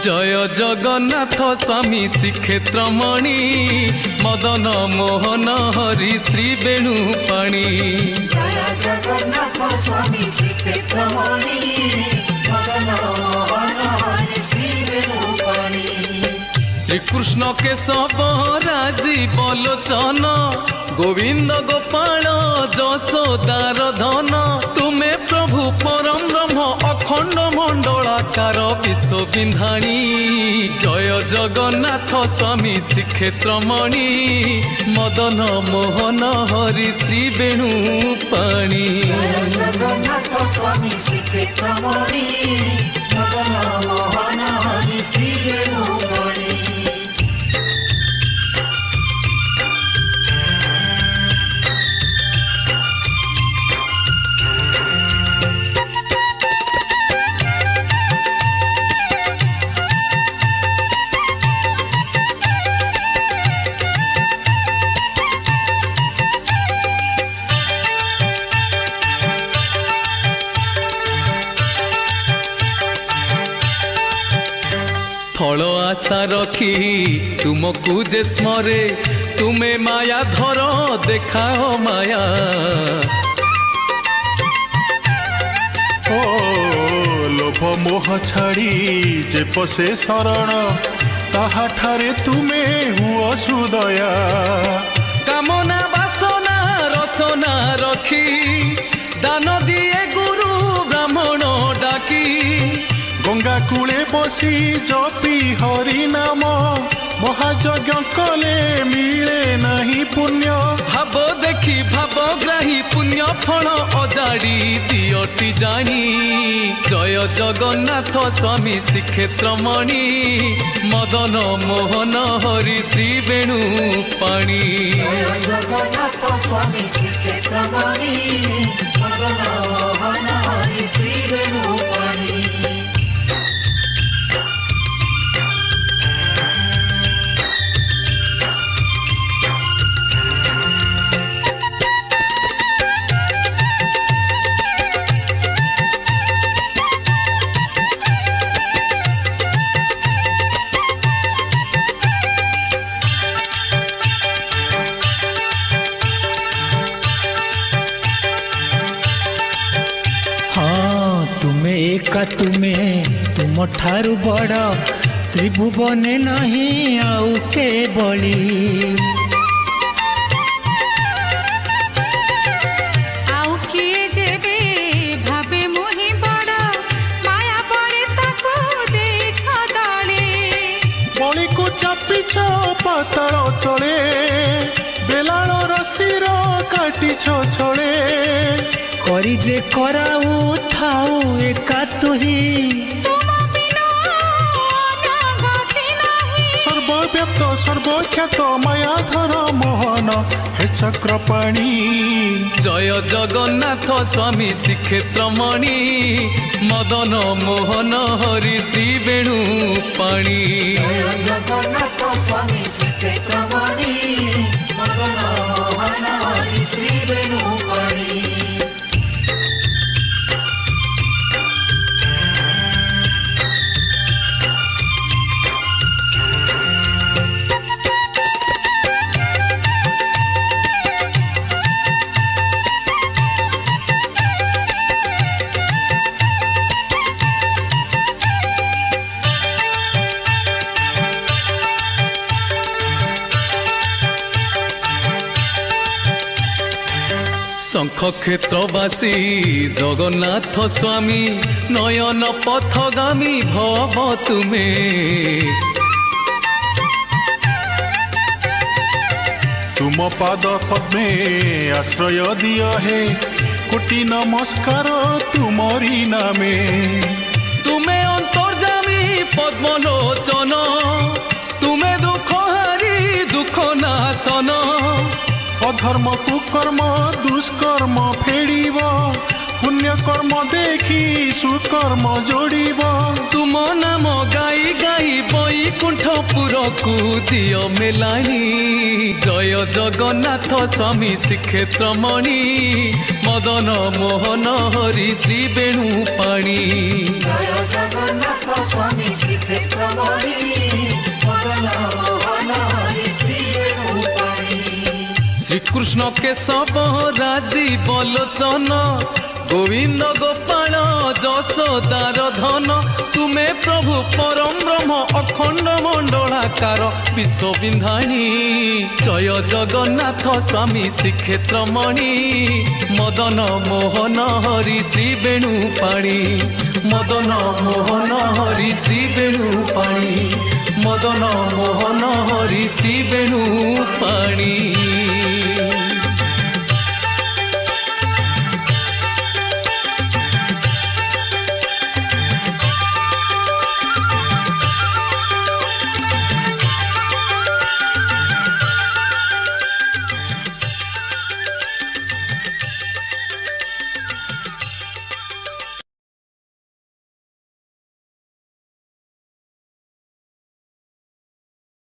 जय जगन्नाथ स्वामी श्रीक्षेत्रमणि मदन मोहन हरि श्री वेणुपाणी। जय जगन्नाथ स्वामी श्रीक्षेत्रमणि मदन मोहन हरि श्री वेणुपाणी। श्रीकृष्ण केशव राजीव लोचन गोविंद गोपाल जशोदार धन तुमे प्रभु परम ब्रह्म अखंड मंडलाकार विश्व विंधाणी। जय जगन्नाथ स्वामी श्रीक्षेत्रमणि मदन मोहन हरि श्री वेणुपाणी। जय जगन्नाथ स्वामी श्रीक्षेत्रमणि मदन मोहन हरि श्री वेणुपाणी। फल आशा रखी तुमको जे स्मरे तुमे माया धर देखाओ माया। ओ लोभ मोह छाड़ी जे पसे शरण ताहा ठारे तुमे हुओ सुदया। कामना बासना रसना रखी दान दिए गुरु ब्राह्मण डाकी। गंगा कूले बसी जपी हरि नाम महायज्ञ कले मिले नहीं पुण्य। भाव देखी भावग्राही पुण्य फल अजाड़ी दियटी जानी। जय जगन्नाथ स्वामी श्रीक्षेत्रमणि मदन मोहन हरि श्री वेणुपाणी। जय जगन्नाथ स्वामी श्रीक्षेत्रमणि मदन मोहन हरि श्री वेणुपाणी। एका तुमे तुम ठारु बड़ त्रिभुवने नहीं आउ के बड़ी। आउ किए जेबे भावे मोहि बड़ माया बड़े ताको दे छदले। बड़ी को चापिछ पाताल तले बेलाल रसीर काटी छड़े। करी जे कराऊ थाऊ एका तुही सर्वव्याप्त सर्वख्यात मायाधर मोहन हे चक्रपाणी। जय जगन्नाथ स्वामी श्रीक्षेत्रमणि मदन मोहन हरि श्री वेणुपाणी। जय जगन्नाथ स्वामी श्रीक्षेत्रमणि मदन मोहन हरि श्री वेणुपाणी। शंख क्षेत्रवासी जगन्नाथ स्वामी नयन पथगामी भव तुमे। तुम पाद पद्मे आश्रय दिया है कोटि नमस्कार तुमरी नामे। तुमे अंतर्जामी पद्मलोचन तुमे दुख हारी दुख नाशन। अधर्म कुकर्म दुष्कर्म फेड़ब पुण्य कर्म देखी सुकर्म जोड़ब तुम नाम गाई गाई बैकुंठपुरकु दियो मेलाणी जय जगन्नाथ स्वामी श्रीक्षेत्रमणि मदन मोहन हरि श्री वेणुपाणी जय जगन्नाथ स्वामी श्रीक्षेत्रमणि मदन मोहन हरि श्री वेणुपाणी श्रीकृष्ण केशव राजीव लोचन गोविंद गोपाल यशोदार धन तुमे प्रभु परम ब्रह्म अखंड मंडलाकार विश्वविंधाणी जय जगन्नाथ स्वामी श्रीक्षेत्रमणि मदन मोहन हरि श्री वेणुपाणी मदन मोहन हरि श्री वेणुपाणी मदन मोहन हरि श्री वेणुपाणी।